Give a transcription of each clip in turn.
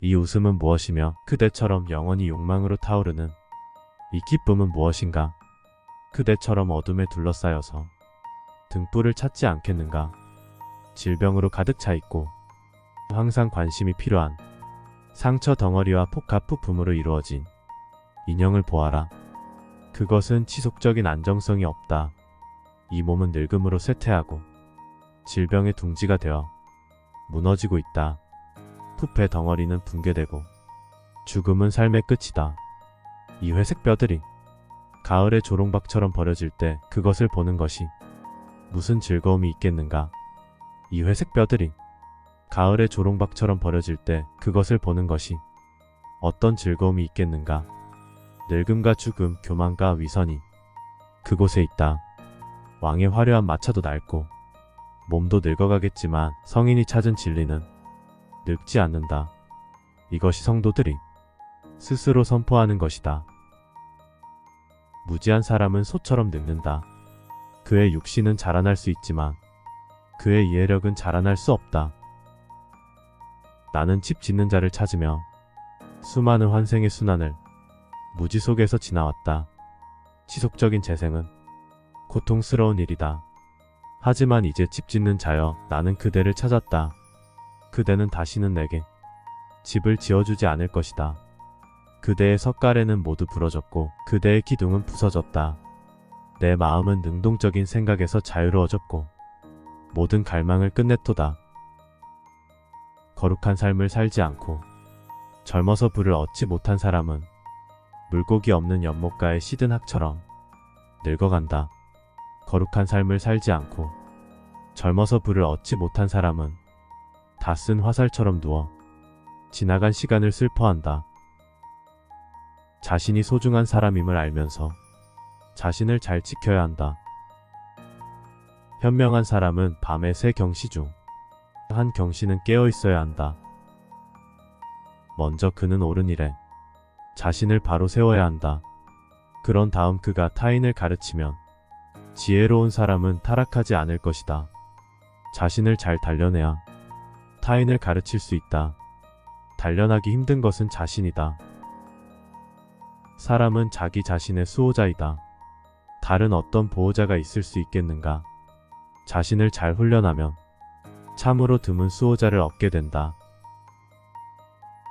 이 웃음은 무엇이며 그대처럼 영원히 욕망으로 타오르는 이 기쁨은 무엇인가? 그대처럼 어둠에 둘러싸여서 등불을 찾지 않겠는가? 질병으로 가득 차 있고 항상 관심이 필요한 상처 덩어리와 폭합 부품으로 이루어진 인형을 보아라. 그것은 지속적인 안정성이 없다. 이 몸은 늙음으로 쇠퇴하고 질병의 둥지가 되어 무너지고 있다. 부패 덩어리는 붕괴되고 죽음은 삶의 끝이다. 이 회색 뼈들이 가을의 조롱박처럼 버려질 때 그것을 보는 것이 무슨 즐거움이 있겠는가? 이 회색 뼈들이 가을의 조롱박처럼 버려질 때 그것을 보는 것이 어떤 즐거움이 있겠는가? 늙음과 죽음, 교만과 위선이 그곳에 있다. 왕의 화려한 마차도 낡고 몸도 늙어가겠지만 성인이 찾은 진리는 늙지 않는다. 이것이 성도들이 스스로 선포하는 것이다. 무지한 사람은 소처럼 늙는다. 그의 육신은 자라날 수 있지만 그의 이해력은 자라날 수 없다. 나는 집 짓는 자를 찾으며 수많은 환생의 순환을 무지 속에서 지나왔다. 지속적인 재생은 고통스러운 일이다. 하지만 이제 집 짓는 자여, 나는 그대를 찾았다. 그대는 다시는 내게 집을 지어주지 않을 것이다. 그대의 석가래는 모두 부러졌고 그대의 기둥은 부서졌다. 내 마음은 능동적인 생각에서 자유로워졌고 모든 갈망을 끝냈도다. 거룩한 삶을 살지 않고 젊어서 부를 얻지 못한 사람은 물고기 없는 연못가의 시든 학처럼 늙어간다. 거룩한 삶을 살지 않고 젊어서 부를 얻지 못한 사람은 다 쓴 화살처럼 누워 지나간 시간을 슬퍼한다. 자신이 소중한 사람임을 알면서 자신을 잘 지켜야 한다. 현명한 사람은 밤의 세 경시 중 한 경시는 깨어 있어야 한다. 먼저 그는 옳은 일에 자신을 바로 세워야 한다. 그런 다음 그가 타인을 가르치면 지혜로운 사람은 타락하지 않을 것이다. 자신을 잘 단련해야 타인을 가르칠 수 있다. 단련하기 힘든 것은 자신이다. 사람은 자기 자신의 수호자이다. 다른 어떤 보호자가 있을 수 있겠는가? 자신을 잘 훈련하면 참으로 드문 수호자를 얻게 된다.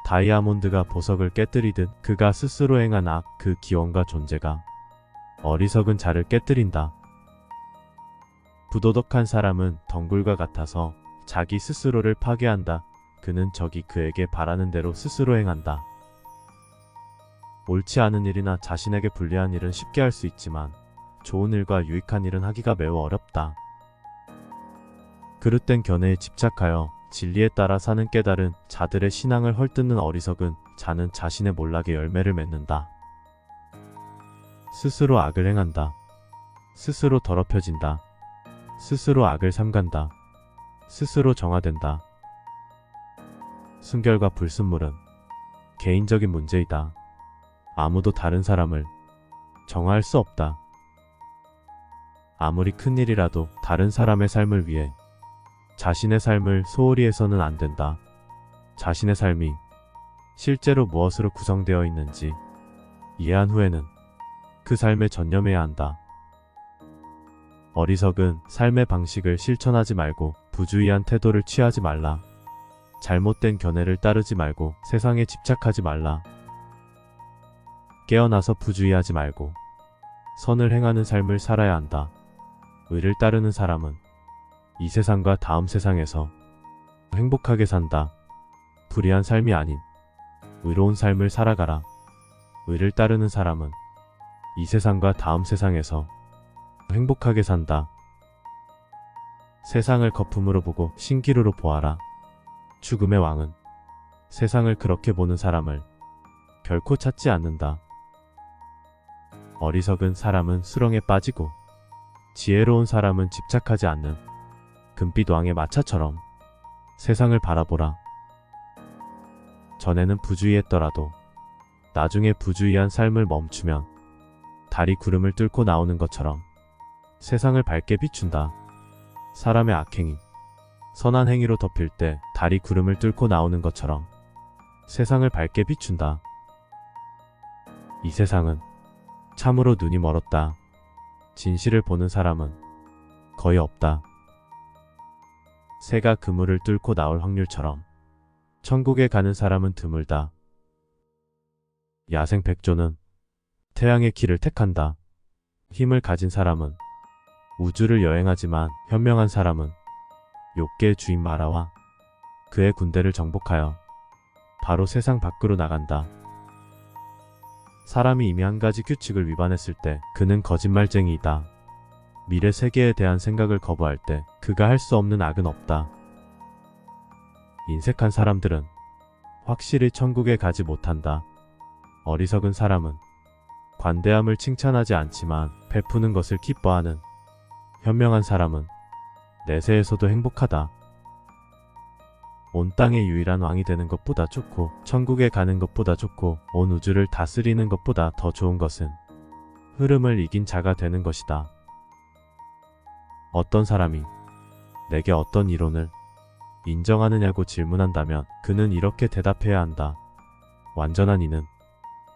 다이아몬드가 보석을 깨뜨리듯 그가 스스로 행한 악, 그 기원과 존재가 어리석은 자를 깨뜨린다. 부도덕한 사람은 덩굴과 같아서 자기 스스로를 파괴한다. 그는 적이 그에게 바라는 대로 스스로 행한다. 옳지 않은 일이나 자신에게 불리한 일은 쉽게 할 수 있지만 좋은 일과 유익한 일은 하기가 매우 어렵다. 그릇된 견해에 집착하여 진리에 따라 사는 깨달은 자들의 신앙을 헐뜯는 어리석은 자는 자신의 몰락의 열매를 맺는다. 스스로 악을 행한다. 스스로 더럽혀진다. 스스로 악을 삼간다. 스스로 정화된다. 순결과 불순물은 개인적인 문제이다. 아무도 다른 사람을 정화할 수 없다. 아무리 큰 일이라도 다른 사람의 삶을 위해 자신의 삶을 소홀히 해서는 안 된다. 자신의 삶이 실제로 무엇으로 구성되어 있는지 이해한 후에는 그 삶에 전념해야 한다. 어리석은 삶의 방식을 실천하지 말고 부주의한 태도를 취하지 말라. 잘못된 견해를 따르지 말고 세상에 집착하지 말라. 깨어나서 부주의하지 말고 선을 행하는 삶을 살아야 한다. 의를 따르는 사람은 이 세상과 다음 세상에서 행복하게 산다. 불의한 삶이 아닌 의로운 삶을 살아가라. 의를 따르는 사람은 이 세상과 다음 세상에서 행복하게 산다. 세상을 거품으로 보고 신기루로 보아라. 죽음의 왕은 세상을 그렇게 보는 사람을 결코 찾지 않는다. 어리석은 사람은 수렁에 빠지고 지혜로운 사람은 집착하지 않는 금빛 왕의 마차처럼 세상을 바라보라. 전에는 부주의했더라도 나중에 부주의한 삶을 멈추면 달이 구름을 뚫고 나오는 것처럼 세상을 밝게 비춘다. 사람의 악행이 선한 행위로 덮일 때 달이 구름을 뚫고 나오는 것처럼 세상을 밝게 비춘다. 이 세상은 참으로 눈이 멀었다. 진실을 보는 사람은 거의 없다. 새가 그물을 뚫고 나올 확률처럼 천국에 가는 사람은 드물다. 야생 백조는 태양의 길을 택한다. 힘을 가진 사람은 우주를 여행하지만 현명한 사람은 욥기의 주인 마라와 그의 군대를 정복하여 바로 세상 밖으로 나간다. 사람이 이미 한 가지 규칙을 위반했을 때 그는 거짓말쟁이이다. 미래 세계에 대한 생각을 거부할 때 그가 할 수 없는 악은 없다. 인색한 사람들은 확실히 천국에 가지 못한다. 어리석은 사람은 관대함을 칭찬하지 않지만 베푸는 것을 기뻐하는, 현명한 사람은 내세에서도 행복하다. 온 땅의 유일한 왕이 되는 것보다 좋고 천국에 가는 것보다 좋고 온 우주를 다스리는 것보다 더 좋은 것은 흐름을 이긴 자가 되는 것이다. 어떤 사람이 내게 어떤 이론을 인정하느냐고 질문한다면 그는 이렇게 대답해야 한다. 완전한 이는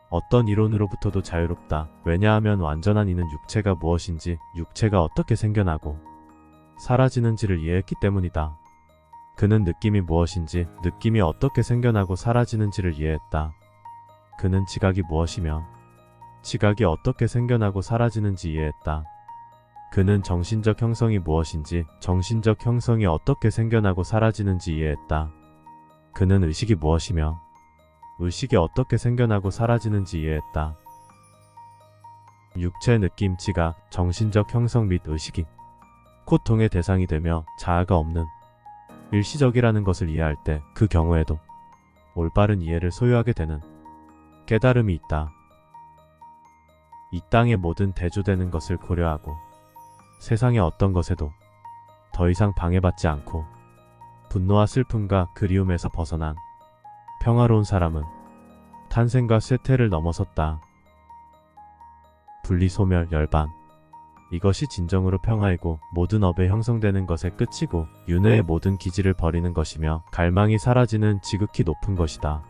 어떤 이론으로부터도 자유롭다. 왜냐하면 완전한 이는 육체가 무엇인지, 육체가 어떻게 생겨나고 사라지는지를 이해했기 때문이다. 그는 느낌이 무엇인지, 느낌이 어떻게 생겨나고 사라지는지를 이해했다. 그는 지각이 무엇이며 지각이 어떻게 생겨나고 사라지는지 이해했다. 그는 정신적 형성이 무엇인지, 정신적 형성이 어떻게 생겨나고 사라지는지 이해했다. 그는 의식이 무엇이며 의식이 어떻게 생겨나고 사라지는지 이해했다. 육체, 느낌, 지각, 정신적 형성 및 의식이 고통의 대상이 되며 자아가 없는 일시적이라는 것을 이해할 때 그 경우에도 올바른 이해를 소유하게 되는 깨달음이 있다. 이 땅의 모든 대조되는 것을 고려하고 세상의 어떤 것에도 더 이상 방해받지 않고 분노와 슬픔과 그리움에서 벗어난 평화로운 사람은 탄생과 쇠퇴를 넘어섰다. 분리, 소멸, 열반, 이것이 진정으로 평화이고 모든 업에 형성되는 것의 끝이고 윤회의 모든 기질을 버리는 것이며 갈망이 사라지는 지극히 높은 것이다.